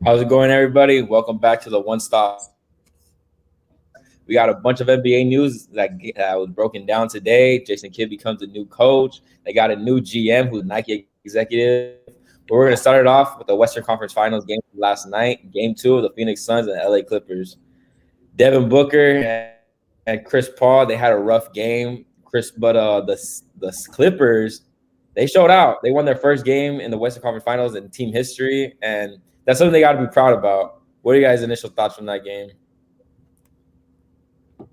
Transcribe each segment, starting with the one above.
How's it going, everybody? Welcome back to the One Stop. We got a bunch of NBA news that was broken down today. Jason Kidd becomes the new coach. They got a new GM who's a Nike executive. But we're going to start it off with the Western Conference Finals game last night, Game 2 of the Phoenix Suns and LA Clippers. Devin Booker and Chris Paul, they had a rough game. But the Clippers, they showed out. They won their first game in the Western Conference Finals in team history, and that's something they got to be proud about. What are you guys' initial thoughts from that game?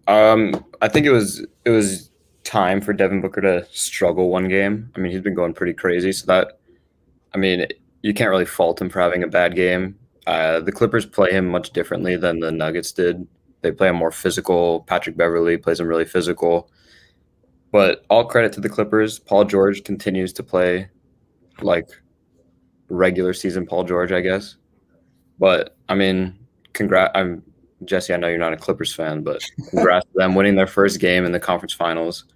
I think it was time for Devin Booker to struggle one game. I mean, he's been going pretty crazy, so you can't really fault him for having a bad game. The Clippers play him much differently than the Nuggets did. They play him more physical. Patrick Beverley plays him really physical. But all credit to the Clippers. Paul George continues to play like regular season Paul George, I guess. But I mean, Jesse, I know you're not a Clippers fan, but congrats to them winning their first game in the conference finals.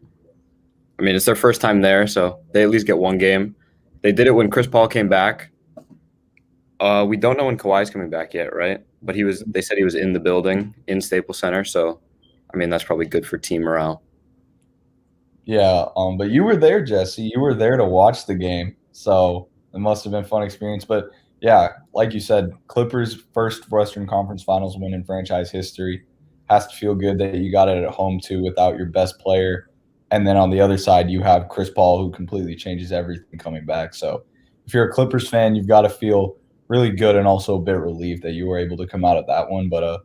I mean, it's their first time there, so they at least get one game. They did it when Chris Paul came back. We don't know when Kawhi's coming back yet, right? But they said he was in the building in Staples Center, so I mean, that's probably good for team morale. Yeah, but you were there, Jesse. You were there to watch the game, so it must have been a fun experience. But yeah, like you said, Clippers' first Western Conference Finals win in franchise history. Has to feel good that you got it at home too without your best player. And then on the other side, you have Chris Paul, who completely changes everything coming back. So if you're a Clippers fan, you've got to feel really good and also a bit relieved that you were able to come out of that one. But it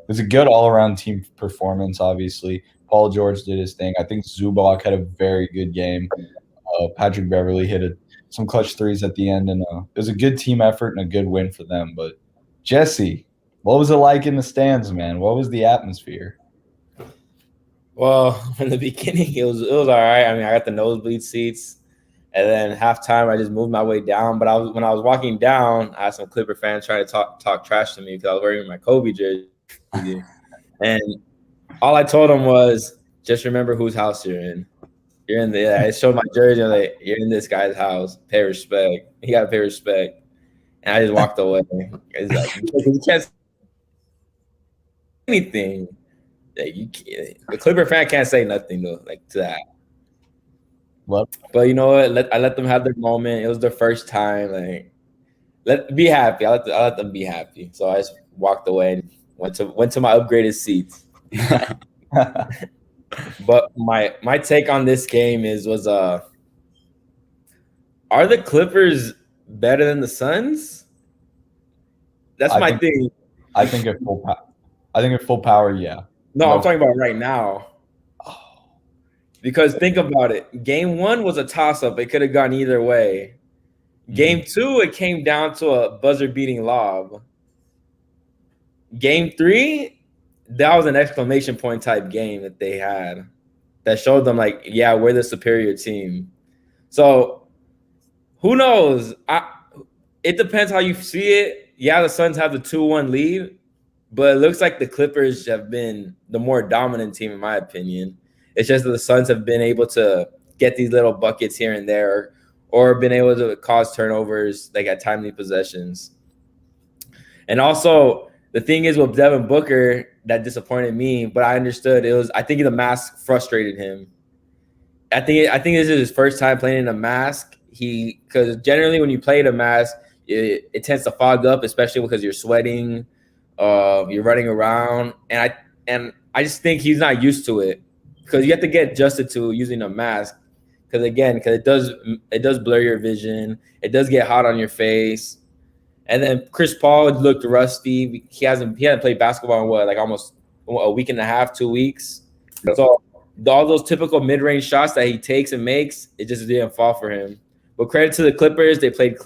was a good all-around team performance, obviously. Paul George did his thing. I think Zubac had a very good game. Patrick Beverley hit some clutch threes at the end, and it was a good team effort and a good win for them. But Jesse, what was it like in the stands, man? What was the atmosphere? Well, in the beginning, it was all right. I mean, I got the nosebleed seats, and then halftime, I just moved my way down. But when I was walking down, I had some Clipper fans trying to talk trash to me because I was wearing my Kobe jersey, and all I told them was, just remember whose house you're in. You're in I showed my jersey. I'm like, you're in this guy's house. Pay respect. You got to pay respect. And I just walked away. It's like, you can't say anything. The Clipper fan can't say nothing though, like to that. What? But you know what? I let them have their moment. It was their first time. Like, be happy. I let them be happy. So I just walked away and went to my upgraded seats. But my take on this game was are the Clippers better than the Suns? That's my thing. I think at full power, yeah. No, I'm talking about right now. Because think about it. Game 1 was a toss-up. It could have gone either way. Game 2, it came down to a buzzer-beating lob. Game 3, that was an exclamation point type game that they had that showed them like, yeah, we're the superior team. So who knows? It depends how you see it. Yeah, the Suns have the 2-1 lead, but it looks like the Clippers have been the more dominant team in my opinion. It's just that the Suns have been able to get these little buckets here and there or been able to cause turnovers like at timely possessions. And also, the thing is with Devin Booker that disappointed me, but I understood I think the mask frustrated him. I think this is his first time playing in a mask. Because generally when you play in a mask, it tends to fog up, especially because you're sweating, you're running around, and I just think he's not used to it because you have to get adjusted to using a mask. Because it does blur your vision, it does get hot on your face. And then Chris Paul looked rusty. He hadn't played basketball in like almost a week and a half, 2 weeks. So all those typical mid-range shots that he takes and makes, it just didn't fall for him. But credit to the Clippers, they played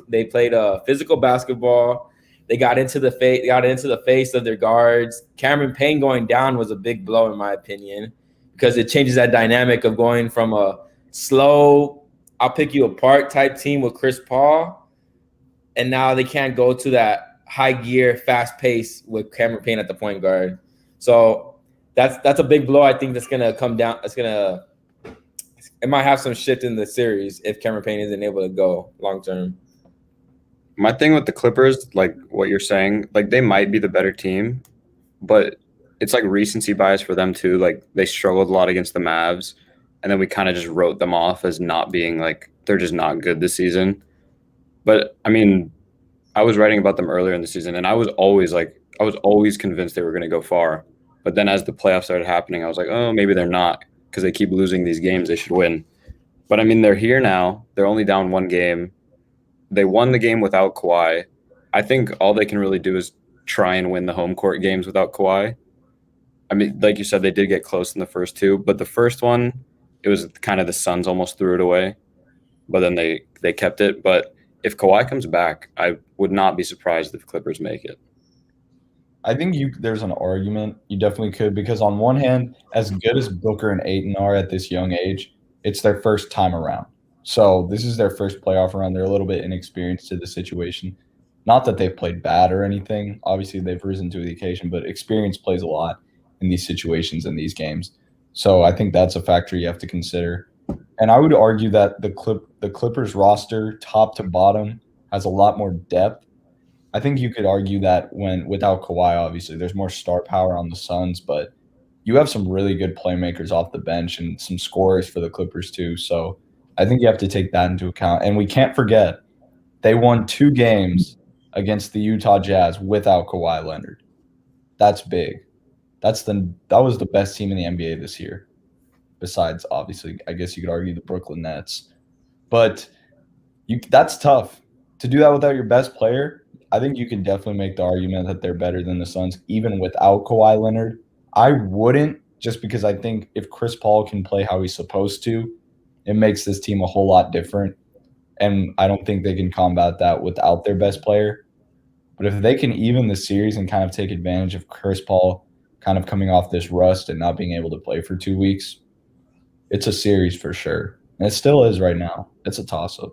physical basketball. They got into the face of their guards. Cameron Payne going down was a big blow in my opinion because it changes that dynamic of going from a slow, I'll pick you apart type team with Chris Paul. And now they can't go to that high gear, fast pace with Cameron Payne at the point guard. So that's a big blow. I think that's gonna come down. It might have some shift in the series if Cameron Payne isn't able to go long term. My thing with the Clippers, like what you're saying, like they might be the better team, but it's like recency bias for them too. Like they struggled a lot against the Mavs, and then we kind of just wrote them off as not being like they're just not good this season. But I mean, I was writing about them earlier in the season, and I was always convinced they were going to go far. But then as the playoffs started happening, I was like, oh, maybe they're not because they keep losing these games they should win. But I mean, they're here now. They're only down one game. They won the game without Kawhi. I think all they can really do is try and win the home court games without Kawhi. I mean, like you said, they did get close in the first two, but the first one, it was kind of the Suns almost threw it away, but then they kept it. But if Kawhi comes back, I would not be surprised if Clippers make it. I think there's an argument you definitely could, because on one hand, as good as Booker and Ayton are at this young age, it's their first time around. So this is their first playoff round. They're a little bit inexperienced to the situation. Not that they've played bad or anything. Obviously, they've risen to the occasion, but experience plays a lot in these situations and these games. So I think that's a factor you have to consider. And I would argue that the Clippers roster, top to bottom, has a lot more depth. I think you could argue that without Kawhi, obviously, there's more star power on the Suns, but you have some really good playmakers off the bench and some scorers for the Clippers too. So I think you have to take that into account. And we can't forget they won 2 games against the Utah Jazz without Kawhi Leonard. That's big. That was the best team in the NBA this year. Besides, obviously, I guess you could argue the Brooklyn Nets. But that's tough. To do that without your best player, I think you could definitely make the argument that they're better than the Suns, even without Kawhi Leonard. I wouldn't, just because I think if Chris Paul can play how he's supposed to, it makes this team a whole lot different. And I don't think they can combat that without their best player. But if they can even the series and kind of take advantage of Chris Paul kind of coming off this rust and not being able to play for 2 weeks, it's a series for sure. And it still is right now. It's a toss-up.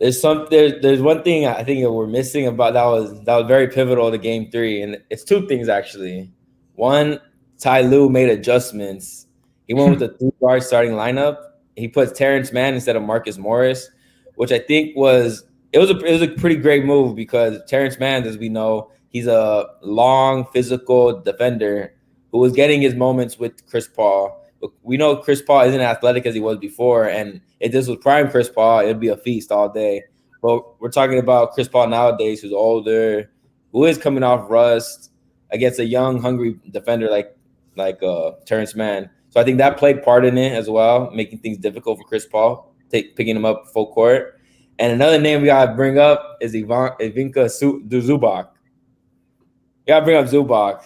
There's one thing I think that we're missing about that was very pivotal to Game 3, and it's 2 things actually. One, Ty Lue made adjustments. He went with the 3-guard starting lineup. He put Terrence Mann instead of Marcus Morris, which I think was a pretty great move, because Terrence Mann, as we know, he's a long physical defender who was getting his moments with Chris Paul. We know Chris Paul isn't as athletic as he was before, and if this was prime Chris Paul, it'd be a feast all day. But we're talking about Chris Paul nowadays, who's older, who is coming off rust against a young, hungry defender like Terrence Mann. So I think that played part in it as well, making things difficult for Chris Paul, picking him up full court. And another name we gotta bring up is Ivinka Zubac. You gotta bring up Zubac.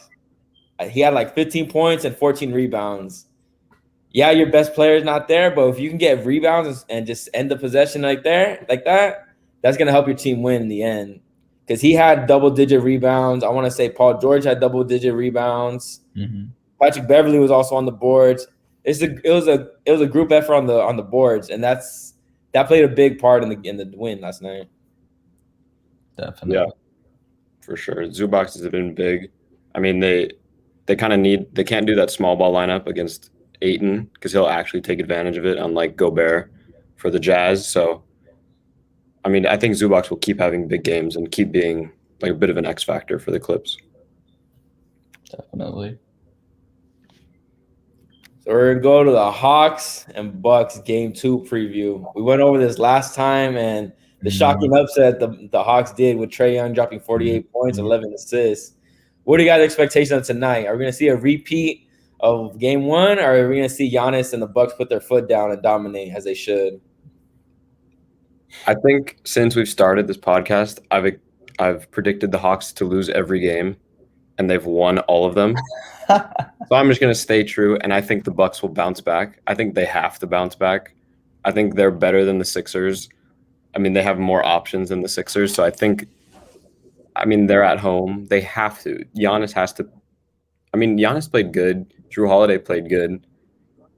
He had like 15 points and 14 rebounds. Yeah, your best player is not there, but if you can get rebounds and just end the possession like that, that's going to help your team win in the end. Because he had double-digit rebounds. I want to say Paul George had double-digit rebounds. Mm-hmm. Patrick Beverly was also on the boards. It was a group effort on the boards, and that played a big part in the win last night. Definitely. Yeah, for sure. Zubac has been big. I mean, they kind of they can't do that small ball lineup against Ayton because he'll actually take advantage of it, unlike Gobert for the Jazz. So, I mean, I think Zubac will keep having big games and keep being like a bit of an X factor for the Clips. Definitely. So we're gonna go to the Hawks and Bucks Game 2 preview. We went over this last time, and the shocking upset the Hawks did with Trae Young dropping 48 points, 11 assists. What do you guys' expectations on tonight? Are we gonna see a repeat of Game 1, or are we going to see Giannis and the Bucks put their foot down and dominate as they should? I think since we've started this podcast, I've predicted the Hawks to lose every game, and they've won all of them. So I'm just going to stay true, and I think the Bucks will bounce back. I think they have to bounce back. I think they're better than the Sixers. I mean, they have more options than the Sixers, so they're at home. They have to. Giannis has to. Giannis played good. Drew Holiday played good.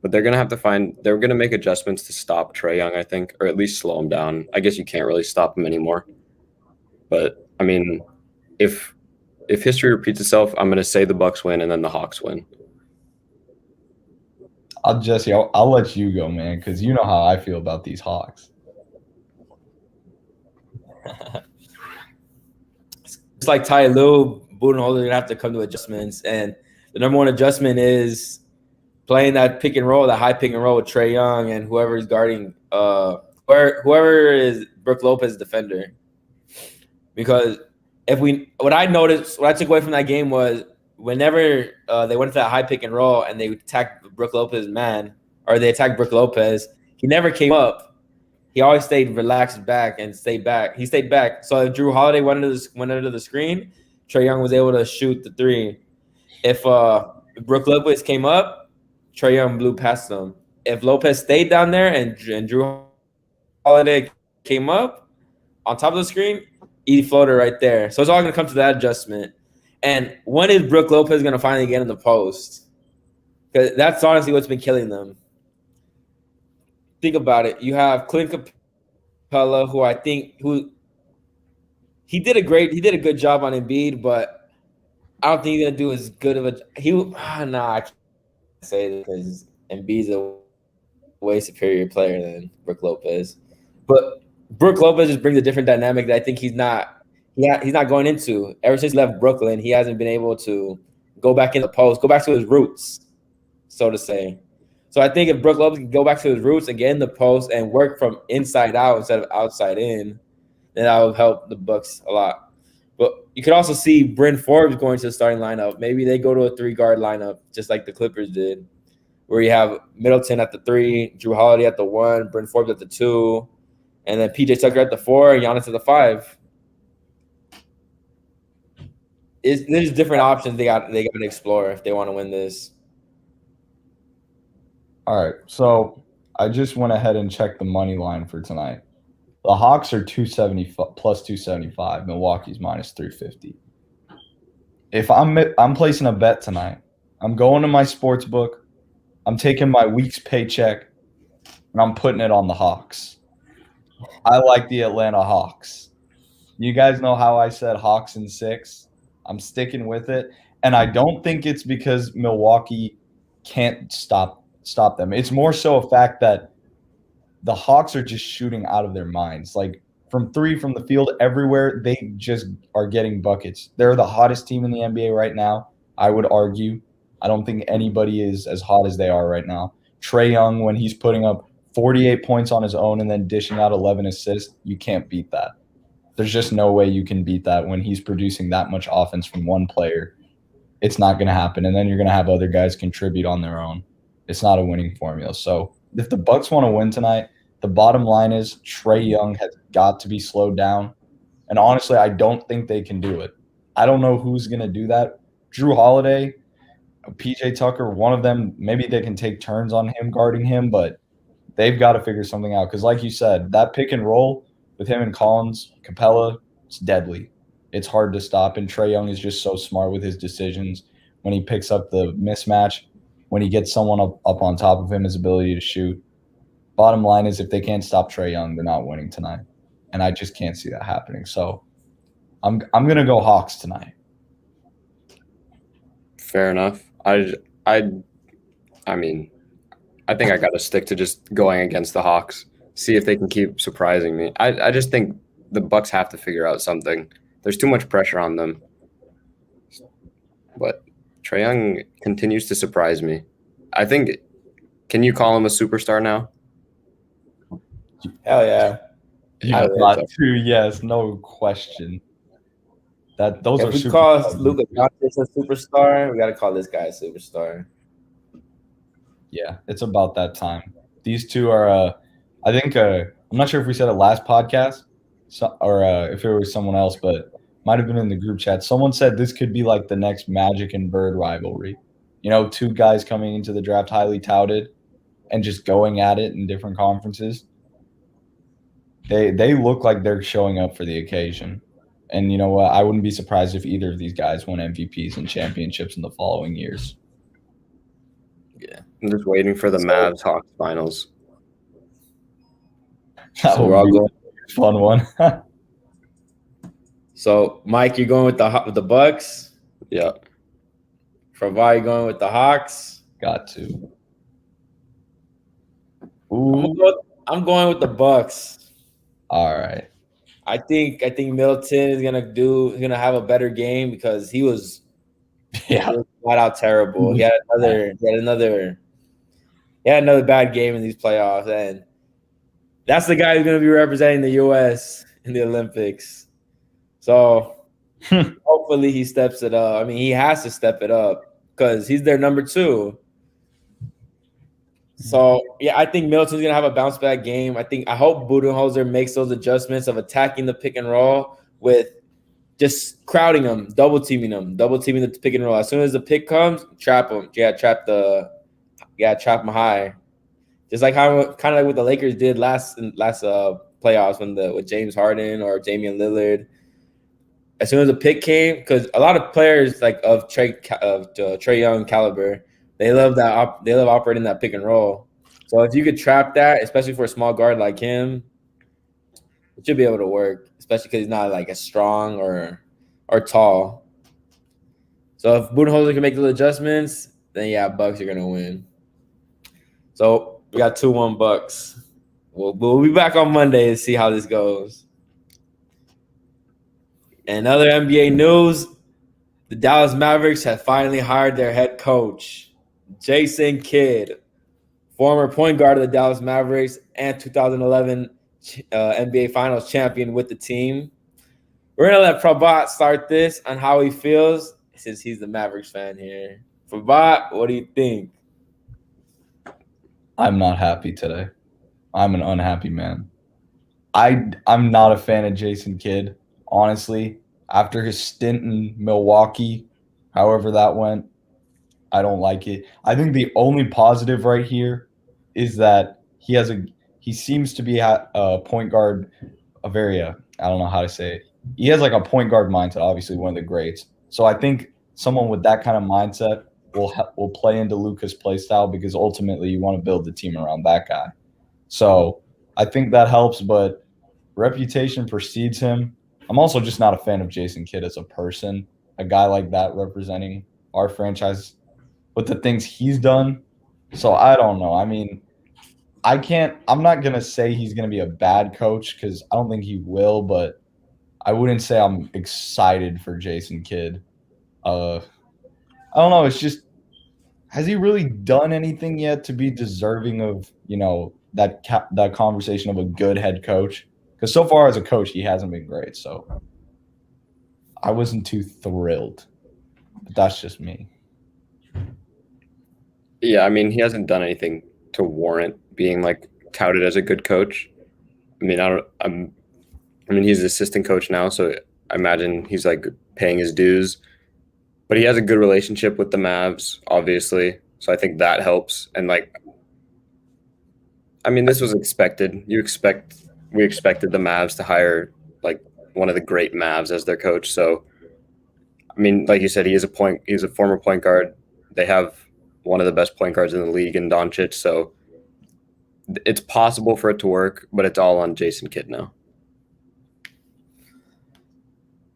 But they're going to make adjustments to stop Trae Young, I think, or at least slow him down. I guess you can't really stop him anymore. But, I mean, if history repeats itself, I'm going to say the Bucks win and then the Hawks win. Jesse, I'll let you go, man, because you know how I feel about these Hawks. It's like Ty Lue, Budenholzer are gonna have to come to adjustments, and the number one adjustment is playing that pick and roll, that high pick and roll with Trae Young and whoever is guarding, whoever is Brook Lopez defender. Because what I noticed, what I took away from that game was whenever they went to that high pick and roll and they attacked Brook Lopez man, or they attacked Brook Lopez, he never came up. He always stayed relaxed back and stayed back. He stayed back. So if Drew Holiday went under the screen, Trae Young was able to shoot the three. If Brook Lopez came up, Trae Young blew past him. If Lopez stayed down there and Drew Holiday came up on top of the screen, easy floater right there. So it's all going to come to that adjustment. And when is Brook Lopez going to finally get in the post? Because that's honestly what's been killing them. Think about it. You have Clint Capella, who he did a good job on Embiid, but I don't think he's gonna do as good of a I can't say it because Embiid's a way superior player than Brook Lopez. But Brook Lopez just brings a different dynamic that I think he's not going into. Ever since he left Brooklyn, he hasn't been able to go back in the post, go back to his roots, so to say. So I think if Brook Lopez can go back to his roots and get in the post and work from inside out instead of outside in, then that would help the Bucks a lot. But you could also see Bryn Forbes going to the starting lineup. Maybe they go to a 3-guard lineup, just like the Clippers did, where you have Middleton at the 3, Drew Holiday at the 1, Bryn Forbes at the 2, and then PJ Tucker at the 4, and Giannis at the 5. There's different options they got to explore if they want to win this. All right, so I just went ahead and checked the money line for tonight. The Hawks are 270 plus 275. Milwaukee's minus 350. If I'm placing a bet tonight, I'm going to my sports book. I'm taking my week's paycheck, and I'm putting it on the Hawks. I like the Atlanta Hawks. You guys know how I said Hawks in 6. I'm sticking with it, and I don't think it's because Milwaukee can't stop them. It's more so a fact that the Hawks are just shooting out of their minds. Like from 3 from the field everywhere, they just are getting buckets. They're the hottest team in the NBA right now, I would argue. I don't think anybody is as hot as they are right now. Trae Young, when he's putting up 48 points on his own and then dishing out 11 assists, you can't beat that. There's just no way you can beat that when he's producing that much offense from one player. It's not going to happen. And then you're going to have other guys contribute on their own. It's not a winning formula. So if the Bucks want to win tonight, the bottom line is Trae Young has got to be slowed down. And honestly, I don't think they can do it. I don't know who's going to do that. Drew Holiday, PJ Tucker, one of them, maybe they can take turns on him guarding him, but they've got to figure something out. Because like you said, that pick and roll with him and Collins, Capella, it's deadly. It's hard to stop. And Trae Young is just so smart with his decisions when he picks up the mismatch, when he gets someone up on top of him, his ability to shoot. Bottom line is if they can't stop Trae Young, they're not winning tonight. And I just can't see that happening. So I'm going to go Hawks tonight. Fair enough. I mean, I think I got to stick to just going against the Hawks, see if they can keep surprising me. I just think the Bucks have to figure out something. There's too much pressure on them. But Trae Young continues to surprise me. I think, can you call him a superstar now? Hell yeah. You got to, yes, no question. Those if we call Luka Doncic a superstar, we got to call this guy a superstar. Yeah, it's about that time. These two are, I think, I'm not sure if we said it last podcast or if it was someone else, but might have been in the group chat. Someone said this could be like the next Magic and Bird rivalry. You know, 2 guys coming into the draft highly touted and just going at it in different conferences. They look like they're showing up for the occasion. And you know what? I wouldn't be surprised if either of these guys won MVPs and championships in the following years. Yeah. I'm just waiting for the Mavs Hawks finals. That So we're all going a fun one. So Mike, you're going with the Bucks? Yeah. Prabhat, you're going with the Hawks? Got to. I'm going with the Bucks. All right. I think Middleton is gonna have a better game because he was flat out terrible. He had another bad game in these playoffs, and that's the guy who's gonna be representing the U.S. in the Olympics. So hopefully he steps it up. I mean, he has to step it up because he's their number 2. So yeah, I think Middleton's gonna have a bounce back game. I hope Budenholzer makes those adjustments of attacking the pick and roll with just crowding them, double teaming the pick and roll. As soon as the pick comes, trap them. Trap them high. Just like how kind of like what the Lakers did last playoffs with James Harden or Damian Lillard. As soon as the pick came, because a lot of players like of Trae Young caliber, they love operating that pick and roll. So if you could trap that, especially for a small guard like him, it should be able to work, especially because he's not like as strong or tall. So if Budenholzer can make those adjustments, then yeah, Bucks are gonna win. So we got 2-1 Bucks. We'll be back on Monday to see how this goes. And other NBA news, the Dallas Mavericks have finally hired their head coach, Jason Kidd, former point guard of the Dallas Mavericks and 2011 NBA Finals champion with the team. We're going to let Prabhat start this on how he feels since he's the Mavericks fan here. Prabhat, what do you think? I'm not happy today. I'm an unhappy man. I'm not a fan of Jason Kidd, honestly. After his stint in Milwaukee, however that went, I don't like it. I think the only positive right here is that he seems to be a point guard, I don't know how to say it. He has like a point guard mindset, obviously one of the greats. So I think someone with that kind of mindset will play into Luka's play style because ultimately you want to build the team around that guy. So I think that helps, but reputation precedes him. I'm also just not a fan of Jason Kidd as a person, a guy like that representing our franchise with the things he's done. So I don't know. I mean, I'm not going to say he's going to be a bad coach because I don't think he will, but I wouldn't say I'm excited for Jason Kidd. I don't know. It's just, has he really done anything yet to be deserving of, that conversation of a good head coach? Because so far as a coach, he hasn't been great. So I wasn't too thrilled. But that's just me. Yeah, I mean, he hasn't done anything to warrant being like touted as a good coach. I mean, he's an assistant coach now, so I imagine he's like paying his dues. But he has a good relationship with the Mavs, obviously. So I think that helps. And this was expected. We expected the Mavs to hire like one of the great Mavs as their coach. So, I mean, like you said, he's a former point guard. They have one of the best point guards in the league in Doncic. So it's possible for it to work, but it's all on Jason Kidd now.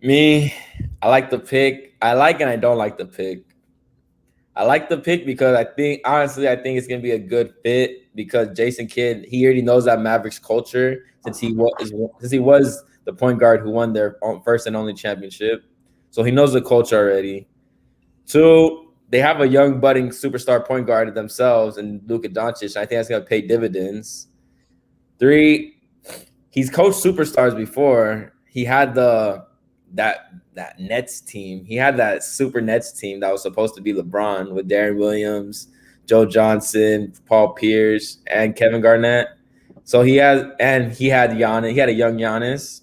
Me, I like the pick. I like and I don't like the pick. I like the pick because I think it's going to be a good fit because Jason Kidd, he already knows that Mavericks culture since he was the point guard who won their first and only championship. So he knows the culture already. 2, they have a young budding superstar point guard themselves in Luka Doncic. I think that's going to pay dividends. 3, he's coached superstars before. He had that Nets team. He had that super Nets team that was supposed to be LeBron with Darren Williams, Joe Johnson, Paul Pierce, and Kevin Garnett. So he had Giannis. He had a young Giannis.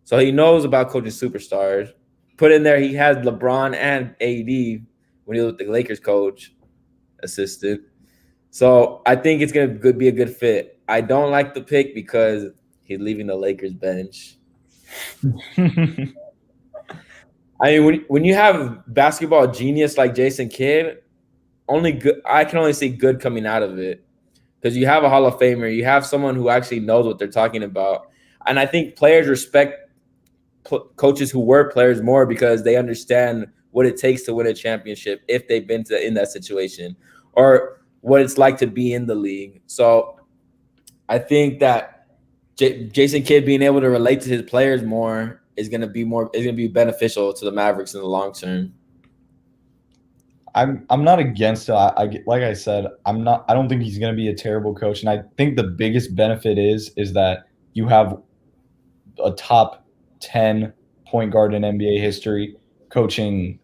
So he knows about coaching superstars. Put in there, he had LeBron and AD when he was the Lakers coach assistant. So I think it's going to be a good fit. I don't like the pick because he's leaving the Lakers bench. I mean, when you have basketball genius like Jason Kidd, I can only see good coming out of it because you have a Hall of Famer. You have someone who actually knows what they're talking about. And I think players respect coaches who were players more because they understand what it takes to win a championship if they've been in that situation or what it's like to be in the league. So I think that Jason Kidd being able to relate to his players more is going to be beneficial to the Mavericks in the long term. I'm not against it. Like I said, I don't think he's going to be a terrible coach, and I think the biggest benefit is that you have a top 10 point guard in NBA history coaching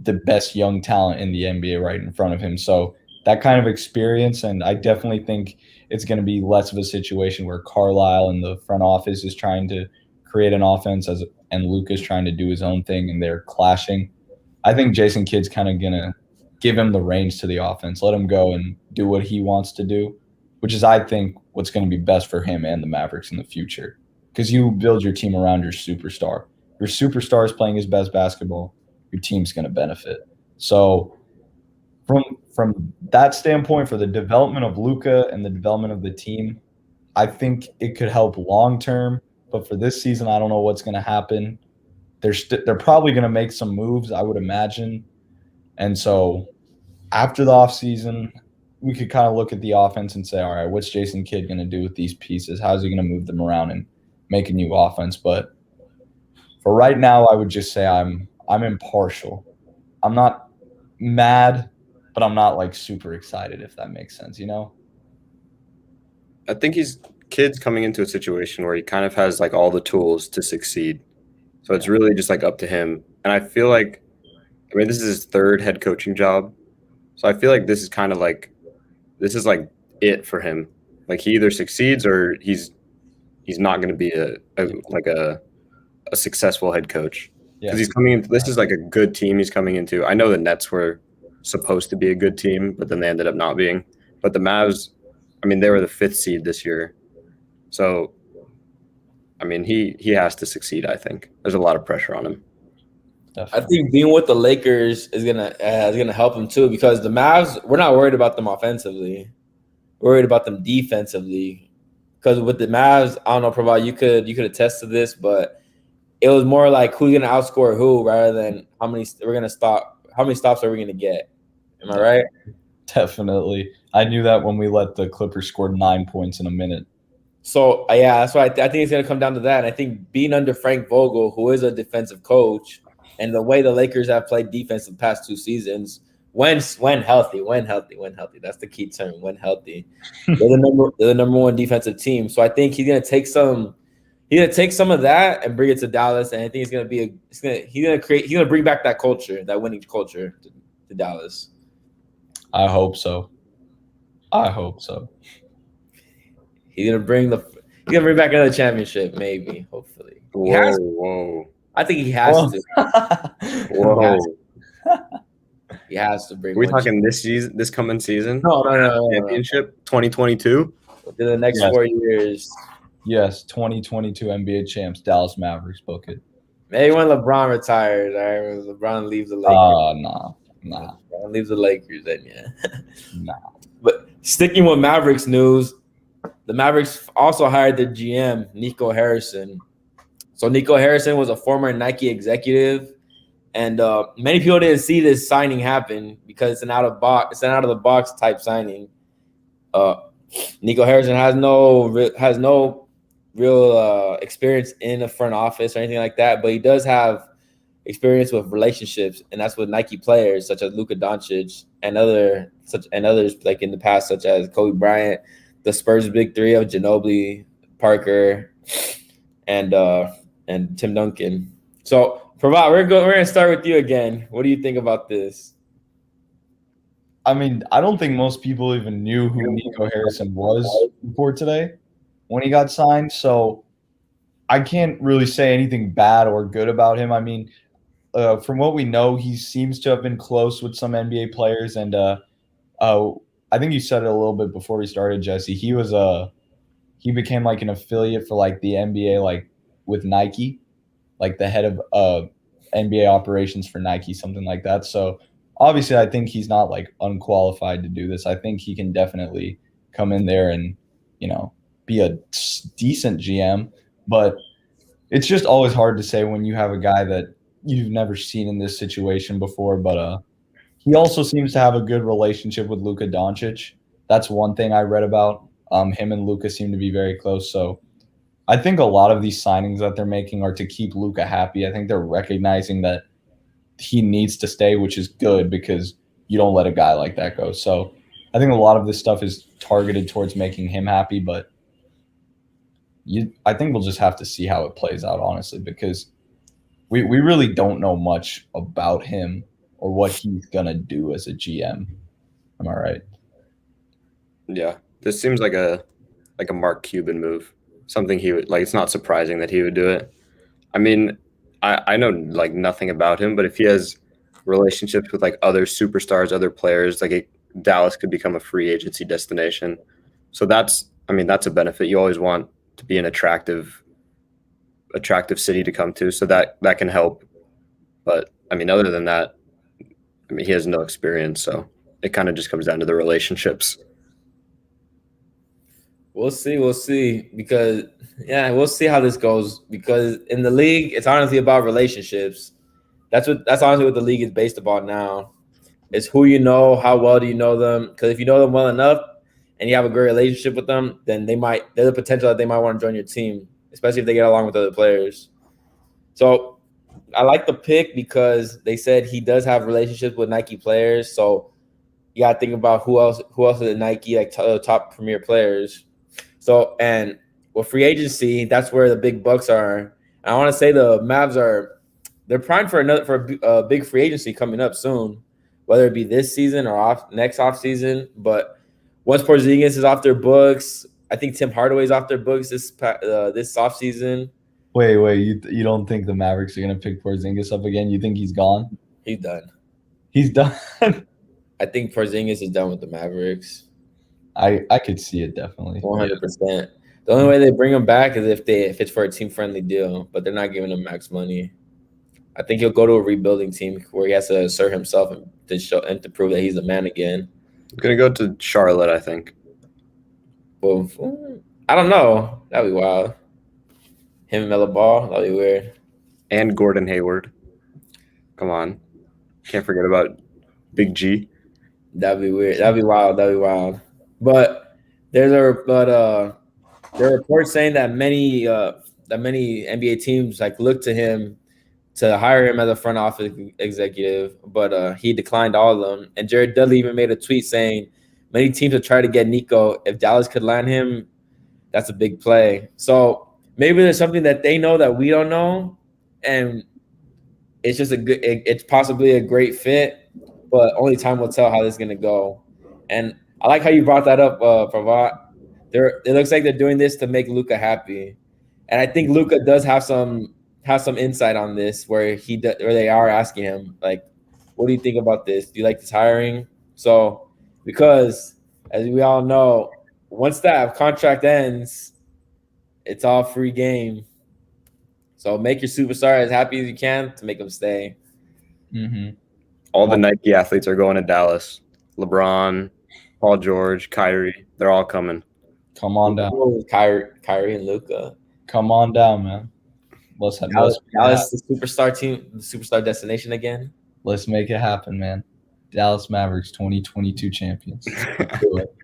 the best young talent in the NBA right in front of him. So that kind of experience, and I definitely think it's going to be less of a situation where Carlisle in the front office is trying to create an offense and Luka's trying to do his own thing and they're clashing. I think Jason Kidd's kind of going to give him the reins to the offense, let him go and do what he wants to do, which is, I think, what's going to be best for him and the Mavericks in the future. Because you build your team around your superstar. Your superstar is playing his best basketball, your team's going to benefit. So from that standpoint, for the development of Luka and the development of the team, I think it could help long term. But for this season, I don't know what's going to happen. They're probably going to make some moves, I would imagine. And so after the offseason, we could kind of look at the offense and say, all right, what's Jason Kidd going to do with these pieces? How's he going to move them around and make a new offense? But for right now, I would just say I'm impartial. I'm not mad, but I'm not like super excited, if that makes sense, you know? I think Kidd's coming into a situation where he kind of has like all the tools to succeed. So it's really just like up to him. And I feel like, I mean, this is his third head coaching job. So I feel like this is like it for him. Like he either succeeds or he's not going to be a successful head coach. Because he's coming into, this is like a good team he's coming into. I know the Nets were supposed to be a good team, but then they ended up not being. But the Mavs, I mean, they were the 5th seed this year. So, I mean, he has to succeed, I think. There's a lot of pressure on him. Definitely. I think being with the Lakers is gonna help him too, because the Mavs, we're not worried about them offensively. We're worried about them defensively. Because with the Mavs, I don't know, Prabhat, you could attest to this, but it was more like who's gonna outscore who rather than how many stops are we gonna get. Am I right? Definitely. I knew that when we let the Clippers score 9 points in a minute. So, yeah, that's why I think it's going to come down to that. And I think being under Frank Vogel, who is a defensive coach, and the way the Lakers have played defense the past 2 seasons, when healthy, that's the key term, when healthy, they're the number 1 defensive team. So I think he's going to take some of that and bring it to Dallas. And I think he's going to bring back that culture, that winning culture to Dallas. I hope so. He's gonna bring back another championship, maybe, hopefully. Whoa. I think he has to. Whoa. He has to bring. Are we talking this coming season? No. Championship 2022? Within the next 4 years. Yes, 2022 NBA champs, Dallas Mavericks, book it. Maybe when LeBron retires, when LeBron leaves the Lakers. Nah. LeBron leaves the Lakers, then yeah. Nah. But sticking with Mavericks news, the Mavericks also hired the GM, Nico Harrison. So Nico Harrison was a former Nike executive, and many people didn't see this signing happen because it's an out of the box type signing. Nico Harrison has no real experience in the front office or anything like that, but he does have experience with relationships, and that's with Nike players such as Luka Doncic and others like in the past, such as Kobe Bryant, the Spurs big 3 of Ginobili, Parker, and Tim Duncan. So, Prabhat, we're gonna start with you again. What do you think about this? I mean, I don't think most people even knew who Nico Harrison was before today when he got signed. So I can't really say anything bad or good about him. I mean, from what we know, he seems to have been close with some NBA players, and I think you said it a little bit before we started, Jesse. He became like an affiliate for like the NBA, like with Nike, like the head of NBA operations for Nike, something like that. So obviously, I think he's not like unqualified to do this. I think he can definitely come in there and, be a decent GM. But it's just always hard to say when you have a guy that you've never seen in this situation before. But he also seems to have a good relationship with Luka Doncic. That's one thing I read about. Him and Luka seem to be very close. So I think a lot of these signings that they're making are to keep Luka happy. I think they're recognizing that he needs to stay, which is good because you don't let a guy like that go. So I think a lot of this stuff is targeted towards making him happy, but I think we'll just have to see how it plays out, honestly, because we really don't know much about him or what he's gonna do as a GM. Am I right? Yeah, this seems like a Mark Cuban move. Something he would like. It's not surprising that he would do it. I mean, I know like nothing about him, but if he has relationships with like other superstars, other players, Dallas could become a free agency destination. So that's a benefit. You always want to be an attractive city to come to, so that can help. But I mean, other than that, I mean, he has no experience, so it kind of just comes down to the relationships. We'll see. Because we'll see how this goes. Because in the league, it's honestly about relationships. That's honestly what the league is based upon now. It's who you know, how well do you know them? Because if you know them well enough and you have a great relationship with them, then there's the potential that they might want to join your team, especially if they get along with other players. So I like the pick because they said he does have relationships with Nike players. So you got to think about who else is at Nike, like top premier players. So, and with free agency, that's where the big bucks are. And I want to say the Mavs they're primed for a big free agency coming up soon, whether it be this season or next off season. But once Porzingis is off their books, I think Tim Hardaway's off their books this off season. Wait, you don't think the Mavericks are gonna pick Porzingis up again? You think he's gone? He's done. He's done. I think Porzingis is done with the Mavericks. I could see it definitely. 100%. The only way they bring him back is if it's for a team friendly deal, but they're not giving him max money. I think he'll go to a rebuilding team where he has to assert himself and to prove that he's a man again. I'm gonna go to Charlotte, I think. Well, I don't know. That'd be wild. Him and Melo Ball, that'd be weird. And Gordon Hayward. Come on. Can't forget about Big G. That'd be weird. That'd be wild. But there are reports saying that many NBA teams like look to him to hire him as a front office executive, but he declined all of them. And Jared Dudley even made a tweet saying many teams have tried to get Nico. If Dallas could land him, that's a big play. So maybe there's something that they know that we don't know, and it's just it's possibly a great fit, but only time will tell how this is gonna go. And I like how you brought that up, Prabhat. It looks like they're doing this to make Luka happy, and I think Luka does have some insight on this, where they are asking him like, "What do you think about this? Do you like this hiring?" So, because as we all know, once that contract ends, it's all free game. So make your superstar as happy as you can to make them stay. Mm-hmm. All the Nike athletes are going to Dallas. LeBron, Paul George, Kyrie, they're all coming. Come on down. Kyrie and Luka. Come on down, man. Let's Dallas, the superstar team, the superstar destination again. Let's make it happen, man. Dallas Mavericks 2022 champions. Do it.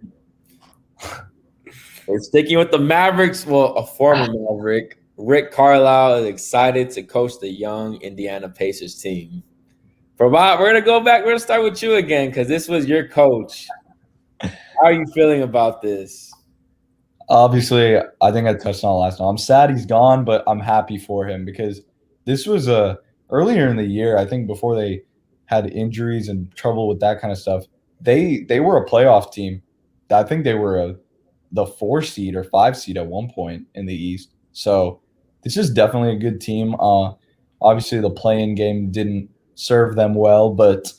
We're sticking with the Mavericks. Well, a former Maverick, Rick Carlisle, is excited to coach the young Indiana Pacers team. Prabhat, we're gonna go back. We're gonna start with you again because this was your coach. How are you feeling about this? Obviously, I think I touched on it last time. I'm sad he's gone, but I'm happy for him because this was earlier in the year. I think before they had injuries and trouble with that kind of stuff, they were a playoff team. I think they were the 4 seed or 5 seed at one point in the East. So this is definitely a good team. Obviously, the play-in game didn't serve them well, but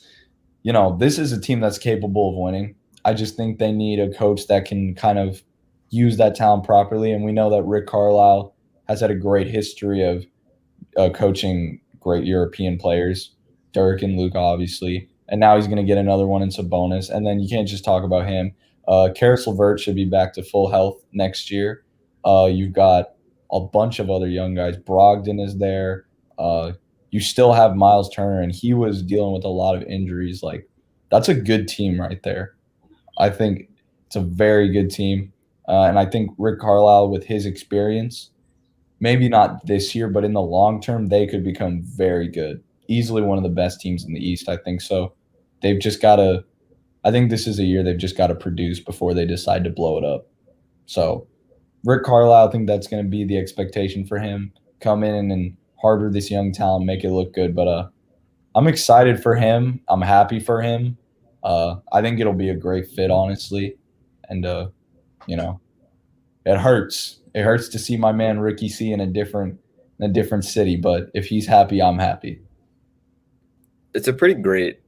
this is a team that's capable of winning. I just think they need a coach that can kind of use that talent properly. And we know that Rick Carlisle has had a great history of coaching great European players, Dirk and Luka, obviously. And now he's going to get another one in Sabonis. And then you can't just talk about him. Karis LeVert should be back to full health next year. You've got a bunch of other young guys. Brogdon is there. You still have Miles Turner, and he was dealing with a lot of injuries. Like, that's a good team right there. I think it's a very good team. And I think Rick Carlisle, with his experience, maybe not this year, but in the long term, they could become very good. Easily one of the best teams in the East, I think so. They've just got to – I think this is a year they've just got to produce before they decide to blow it up. So Rick Carlisle, I think that's going to be the expectation for him. Come in and harbor this young talent, make it look good. But I'm excited for him. I'm happy for him. I think it'll be a great fit, honestly. And, you know, it hurts. It hurts to see my man Ricky C in a different city. But if he's happy, I'm happy. It's a pretty great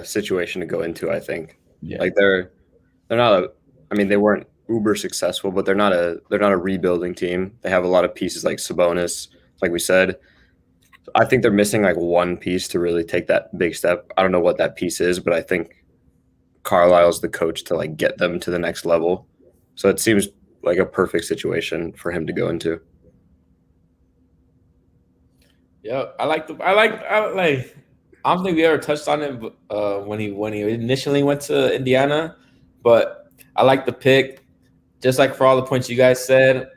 situation to go into, I think. Yeah. Like they're not they weren't uber successful, but they're not a rebuilding team. They have a lot of pieces like Sabonis, like we said. I think they're missing like one piece to really take that big step. I don't know what that piece is, but I think Carlisle's the coach to like get them to the next level. So it seems like a perfect situation for him to go into. Yeah, I don't think we ever touched on it when he initially went to Indiana, but I like the pick. Just like for all the points you guys said,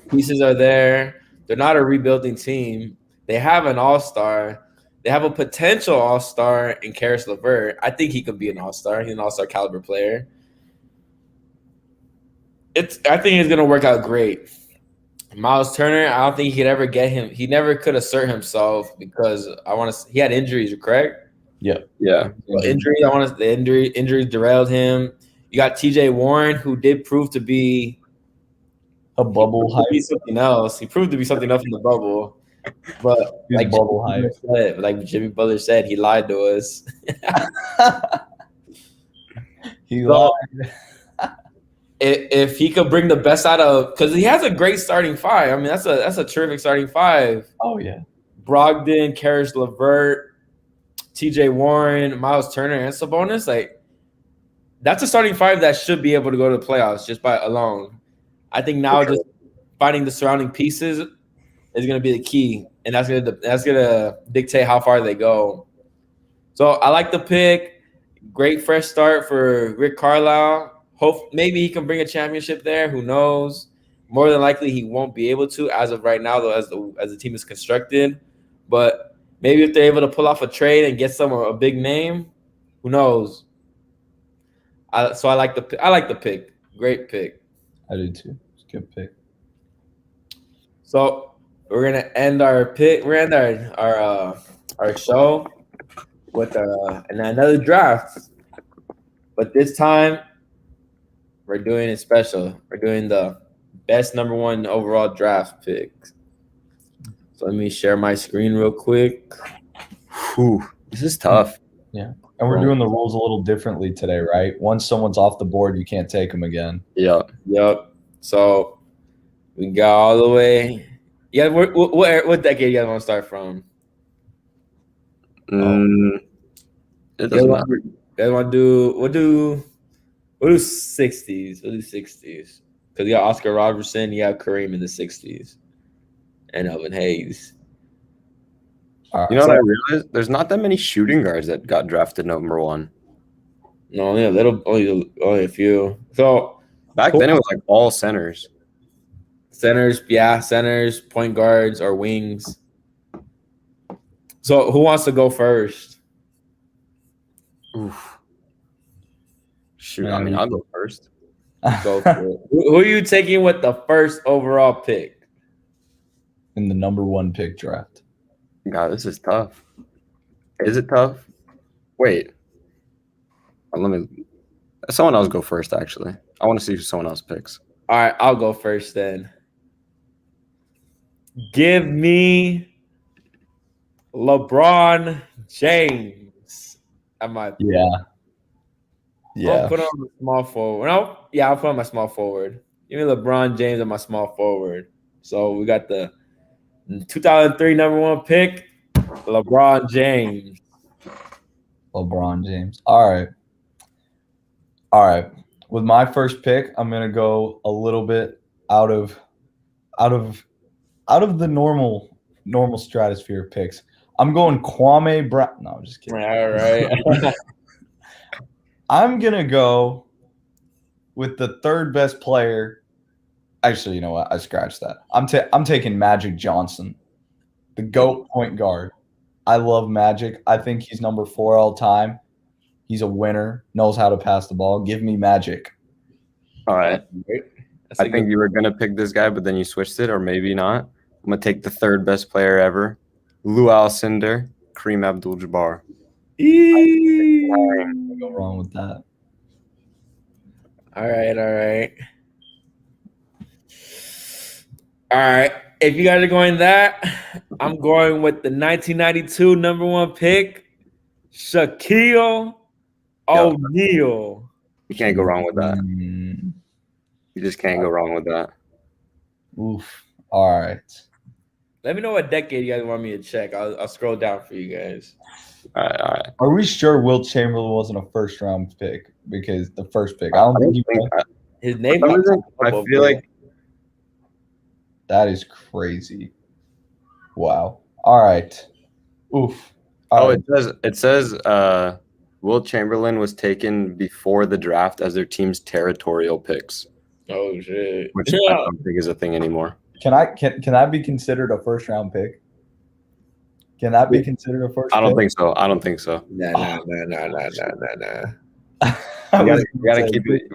pieces are there. They're not a rebuilding team. They have an all-star. They have a potential all-star in Karis LeVert. I think he could be an all-star. He's an all-star caliber player. I think it's gonna work out great. Miles Turner, I don't think he could ever get him. He never could assert himself because he had injuries, correct? Yeah. So injuries derailed him. You got TJ Warren, who did prove to be a bubble hype. Something else. He proved to be something else in the bubble. But like Jimmy Butler said, he lied to us. He lied. If he could bring the best out of, because he has a great starting five. I mean, that's a terrific starting five. Oh yeah. Brogdon, Karis LeVert, TJ Warren, Miles Turner, and Sabonis. Like, that's a starting five that should be able to go to the playoffs just by alone. I think now just finding the surrounding pieces is going to be the key, and that's gonna dictate how far they go. So I like the pick. Great fresh start for Rick Carlisle. Hope maybe he can bring a championship there. Who knows? More than likely, he won't be able to as of right now, though, as the team is constructed. But maybe if they're able to pull off a trade and get a big name, who knows? So I like the pick. Great pick. I do too. It's a good pick. So we're gonna end our pick. We're gonna end our show with another draft, but this time we're doing it special. We're doing the best number one overall draft pick. So let me share my screen real quick. Whew, this is tough. Yeah. And we're doing the rules a little differently today, right? Once someone's off the board, you can't take them again. Yep. So we got all the way. Yeah, what decade you guys want to start from? It doesn't matter. You guys want to we'll do 60s. We'll do 60s. Because you got Oscar Robertson, you have Kareem in the 60s. And Elvin Hayes. You know what I realized? There's not that many shooting guards that got drafted number one. No, only a few. So back then it was like all centers. Centers, point guards, or wings. So who wants to go first? Oof. Shoot, I mean, I'll go first. Go for it. Who are you taking with the first overall pick? In the number one pick draft. God, this is tough. Is it tough? Wait. Someone else go first, actually. I want to see who someone else picks. All right, I'll go first then. Give me LeBron James at my pick. Yeah. I'll put on my small forward. I'll put on my small forward. Give me LeBron James at my small forward. So we got the 2003 number one pick, LeBron James. LeBron James. All right. With my first pick, I'm gonna go a little bit out of the normal stratosphere of picks. I'm going Kwame Brown. No, I'm just kidding. All right. I'm gonna go with the third best player Actually, you know what? I scratched that. I'm taking Magic Johnson, the GOAT point guard. I love Magic. I think he's number 4 all time. He's a winner, knows how to pass the ball. Give me Magic. All right. That's I think you were gonna pick this guy, but then you switched it, or maybe not. I'm gonna take the 3rd best player ever, Lou Alcindor, Kareem Abdul-Jabbar. Can't go wrong with that. All right, all right. All right. If you guys are going that, I'm going with the 1992 number 1 pick, Shaquille O'Neal. You can't go wrong with that. Mm, You just can't go wrong with that. oof. All right. Let me know what decade you guys want me to check. I'll scroll down for you guys. All right. Are we sure Wilt Chamberlain wasn't a first-round pick? Because the first pick, I don't think he was. His name. For some reason, I feel like That is crazy. Wow. All right. Oof. All right. it says Wilt Chamberlain was taken before the draft as their team's territorial picks, Oh shit! which I don't think is a thing anymore. Can that be considered a first-round pick? Can that be considered a first? I don't pick? think so. I don't think so. Nah. We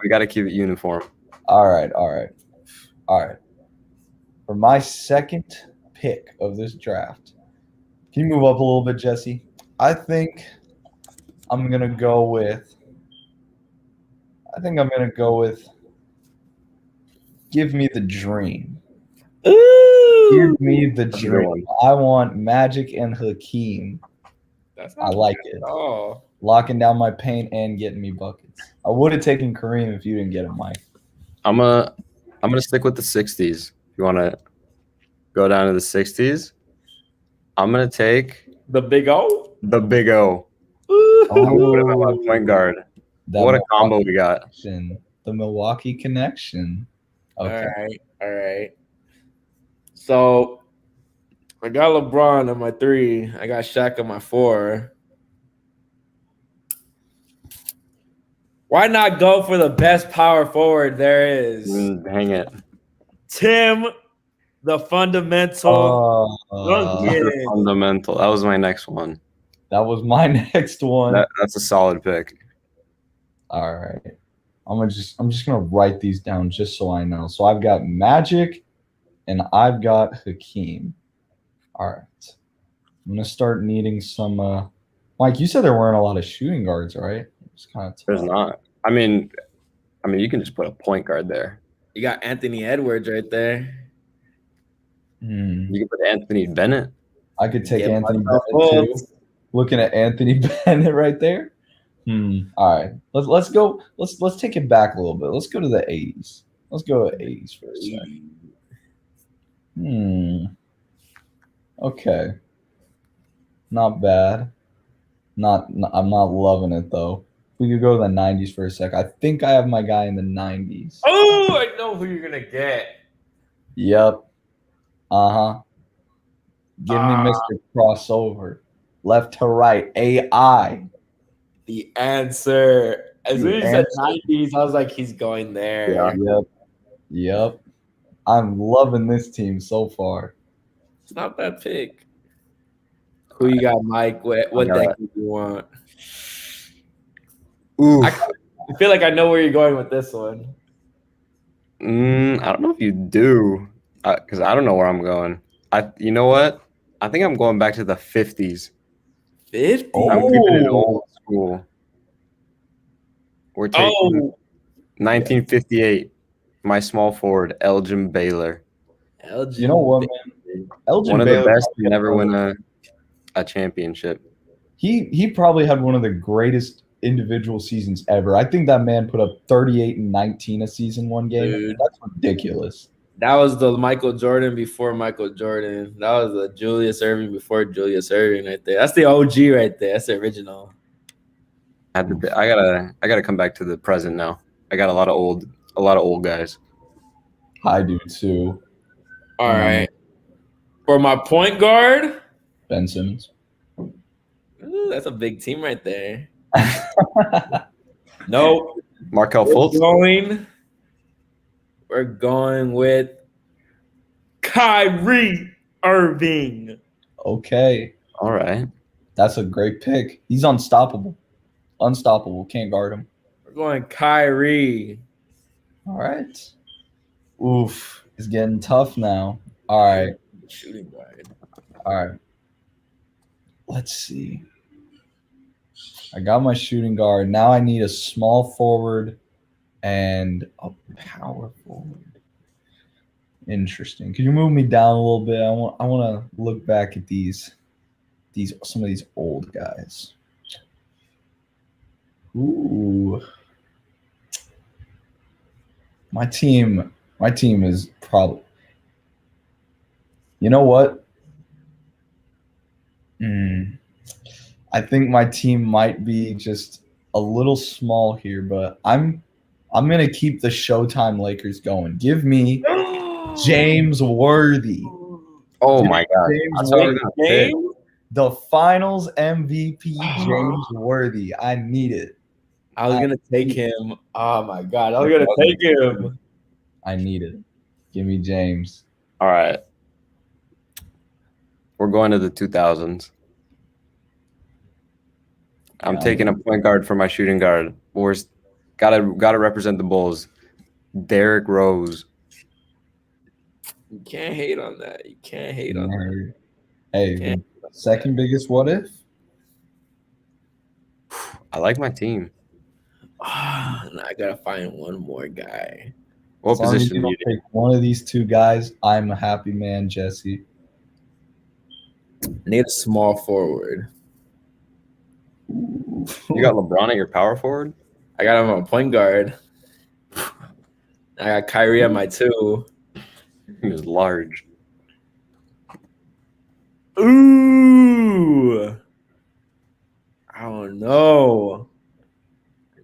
gotta keep it uniform. All right. For my second pick of this draft, can you move up a little bit, Jesse? I think I'm gonna go with. Give me the dream. Ooh, Give me the That's a good dream. one. I want Magic and Hakeem. that's I not like bad it. at all. Locking down my paint and getting me buckets. I would have taken Kareem if you didn't get him, Mike. I'm gonna stick with the 60s. If you want to go down to the 60s, I'm gonna take The Big O. the Big O. Ooh. I'm gonna put him at my point guard. That What a combo we got! connection. The Milwaukee connection. Okay. All right. So I got LeBron on my 3. I got Shaq on my 4. Why not go for the best power forward there is? Hang it. Tim, the fundamental. Mr. Fundamental. That was my next one. That was my next one. That's a solid pick. All right. I'm just gonna write these down just so I know. So I've got Magic and I've got Hakeem. All right. I'm gonna start needing some Mike, you said there weren't a lot of shooting guards, right? It's kind of tough. There's not. I mean, you can just put a point guard there. You got Anthony Edwards right there. You can put Anthony Bennett. I could take Get Anthony myself Bennett too. up. Looking at Anthony Bennett right there. All right. Let's go. Let's take it back a little bit. Let's go to the 80s. Let's go to the 80s for a second. Okay. Not bad. I'm not loving it though. We could go to the 90s for a sec. I think I have my guy in the 90s. Oh, I know who you're gonna get. Yep. Give me Mr. Crossover. Left to right. AI. The answer. As soon as you said answer. 90s, I was like, he's going there. Yeah. Yep. I'm loving this team so far. It's not a bad pick. Who you got, Mike? What deck do you want? Ooh. I feel like I know where you're going with this one. I don't know if you do, because I don't know where I'm going. You know what? I think I'm going back to the 50s. 50? I'm keeping it old school. We're taking 1958. My small forward, Elgin Baylor. You know what, man? Elgin One of Baylor the best to never win a championship. He probably had one of the greatest individual seasons ever. I think that man put up 38 and 19 a season one game. Dude. That's ridiculous. That was the Michael Jordan before Michael Jordan. That was the Julius Erving before Julius Erving right there. That's the OG right there. That's the original. I gotta come back to the present now. I got a lot of old guys. I do too. All right. For my point guard, Ben Simmons. ooh, that's a big team right there. No, Markel we're Fultz. going We're going with Kyrie Irving. Okay. All right. That's a great pick. He's unstoppable. Unstoppable. Can't guard him. We're going Kyrie. All right. Oof. It's getting tough now. All right. Shooting guard. All right. Let's see. I got my shooting guard. Now I need a small forward and a power forward. Interesting. Could you move me down a little bit? I want to look back at some of these old guys. Ooh. My team is probably. You know what? I think my team might be just a little small here, but I'm gonna keep the Showtime Lakers going. Give me James Worthy. Oh my God. James That's what I was Worthy. gonna pick. The Finals MVP, James Worthy. I need it. I was gonna take him. Oh my God, I was gonna take him. I need it. Give me James. All right. We're going to the 2000s. I'm taking a point guard for my shooting guard. Gotta represent the Bulls. Derrick Rose. You can't hate on that. You can't hate on that. Hey, the second biggest what if? I like my team. Now I gotta find one more guy. What As long as position you do you don't take one of these two guys, I'm a happy man, Jesse. Need a small forward. You got LeBron at your power forward? I got him on point guard. I got Kyrie at my 2. He was large. Ooh. I don't know.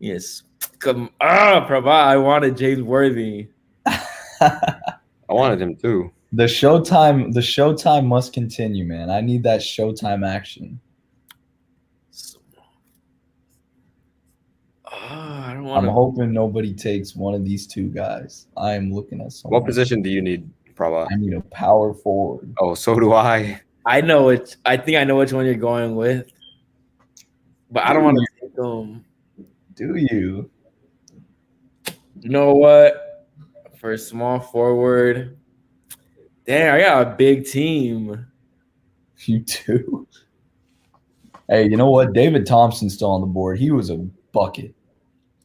Yes. Prabhat, I wanted James Worthy. I wanted him too. The showtime must continue, man. I need that Showtime action. I don't want I'm to. hoping nobody takes one of these two guys. I am looking at someone. What position do you need, Prabhat? I need a power forward. Oh, so do I. I know it. I think I know which one you're going with, but I don't want to take them. Do you? You know what? For a small forward, damn, I got a big team. You do? Hey, you know what? David Thompson's still on the board. He was a bucket.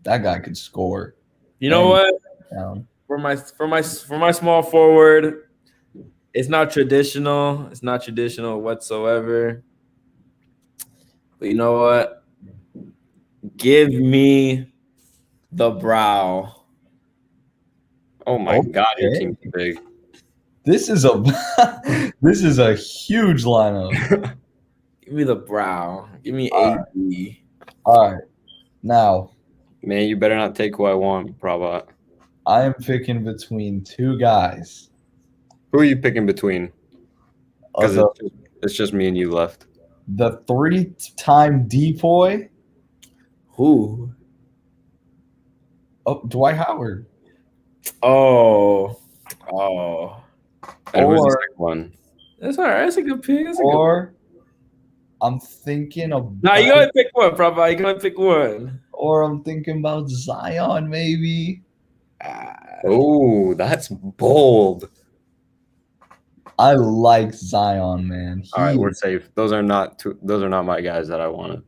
That guy could score. You know what? Down. For my small forward, it's not traditional. It's not traditional whatsoever. But you know what? Give me the brow. Oh my God, your team's big. This is a this is a huge lineup. Give me the brow. Give me AD. All right. Now, Man, you better not take who I want, Prabhat. I am picking between two guys. Who are you picking between? Because The it's just me and you left. 3-time depoy. Who? Oh, Dwight Howard. Oh. And who's the Or- second one? That's all right. That's a good pick. Or I'm thinking of. Nah, you gotta pick one, Prabhat. You gotta pick one. Or I'm thinking about Zion, maybe. Oh, that's bold. I like Zion, man. All right, we're safe. Those are not my guys that I wanted.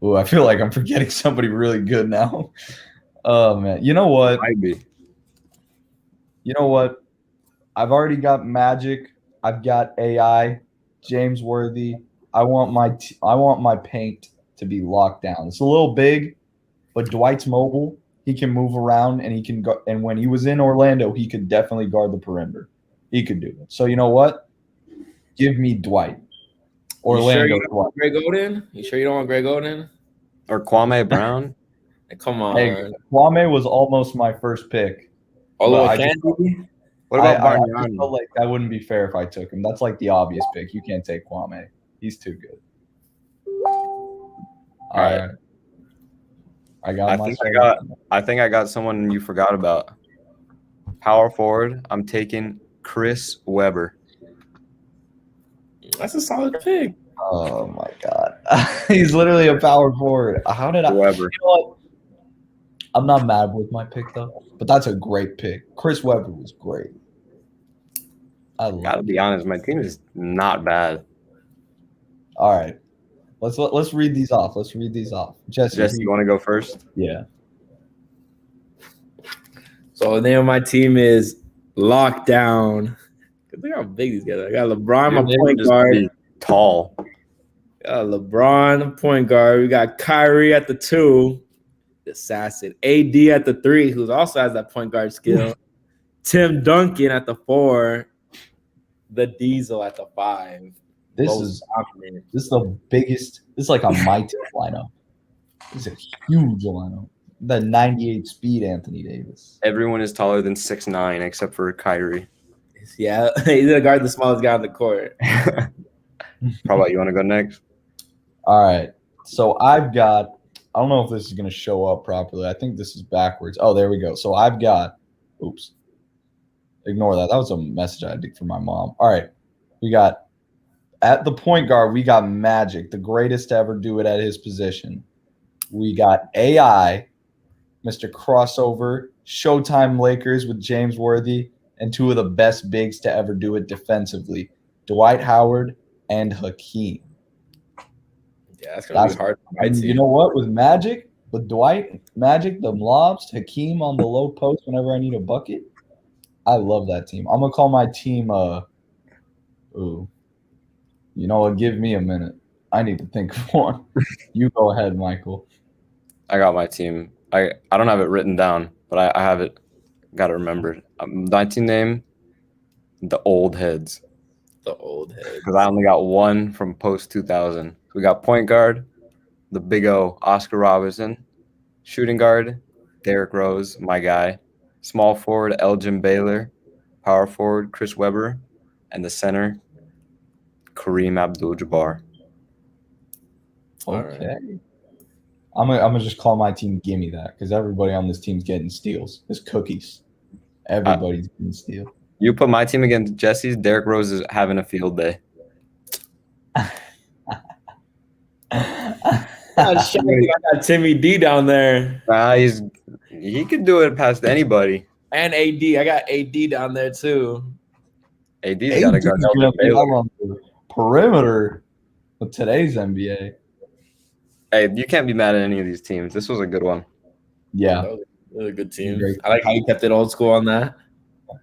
Ooh, I feel like I'm forgetting somebody really good now. Oh man, you know what? Might be. You know what? I've already got Magic. I've got AI, James Worthy. I want my paint to be locked down. It's a little big, but Dwight's mobile. He can move around and he can go. And when he was in Orlando, he could definitely guard the perimeter. He could do it. So you know what? Give me Dwight. Orlando. You sure you don't want Greg Oden? You sure you don't want Greg Oden? Or Kwame Brown? Come on. Hey, Kwame was almost my first pick. Although I Candy. What about I Bargnani? felt like that wouldn't be fair if I took him. That's like the obvious pick. You can't take Kwame. He's too good. All right. I think I think I got someone you forgot about. Power forward, I'm taking Chris Webber. That's a solid pick. Oh my god, he's literally a power forward. How did I? Webber. You know what? I'm not mad with my pick though, but that's a great pick. Chris Webber was great. I Gotta love be it. honest, my team is not bad. All right, let's read these off. Let's read these off. Jesse, Jesse, you want to go first? yeah. So the name of my team is Lockdown. Look how big these guys are. I got LeBron, my point Just guard. be tall. Got LeBron, point guard. We got Kyrie at the 2, the assassin. AD at the 3, who also has that point guard skill. Tim Duncan at the 4, the Diesel at the 5. This is the biggest. This is like a my team lineup. This is a huge lineup. The 98 speed Anthony Davis. Everyone is taller than 6'9" except for Kyrie. Yeah, he's gonna guard the smallest guy on the court. Probably you want to go next? All right. So I've got. I don't know if this is going to show up properly. I think this is backwards. Oh, there we go. So I've got. Oops. Ignore that. That was a message I did for my mom. All right. We got at the point guard. We got Magic, the greatest to ever do it at his position. We got AI, Mr. Crossover, Showtime Lakers with James Worthy, and 2 of the best bigs to ever do it defensively, Dwight Howard and Hakeem. Yeah, that's gonna be hard. You know what? With Magic, with Dwight, Magic, the lobs, Hakeem on the low post whenever I need a bucket. I love that team. I'm gonna call my team. Ooh, you know what? Give me a minute. I need to think of one. You go ahead, Michael. I got my team. I don't have it written down, but I have it. Got to remember. My team name, the Old Heads. The Old Heads. Because I only got one from post 2000. We got point guard, the Big O, Oscar Robertson. Shooting guard, Derrick Rose, my guy. Small forward, Elgin Baylor. Power forward, Chris Webber. And the center, Kareem Abdul-Jabbar. Okay. Right. I'm gonna just call my team Gimme That, because everybody on this team's getting steals. It's cookies. Everybody's getting steals. You put my team against Jesse's, Derrick Rose is having a field day. I got Timmy D down there. He could do it past anybody. And AD. I got AD down there too. AD's got to go on the perimeter of today's NBA. Hey, you can't be mad at any of these teams. This was a good one. Yeah. That was a really good team. I like how you kept it old school on that.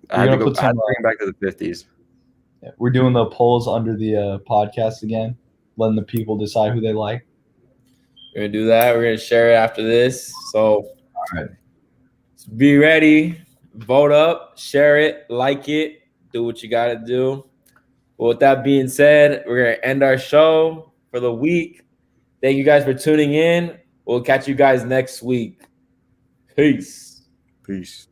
I had to bring it back to the 50s. Yeah, we're doing the polls under the podcast again, letting the people decide who they like. We're going to do that. We're going to share it after this. So, all right. Be ready. Vote up. Share it. Like it. Do what you got to do. Well, with that being said, we're going to end our show for the week. Thank you guys for tuning in. We'll catch you guys next week. Peace. Peace.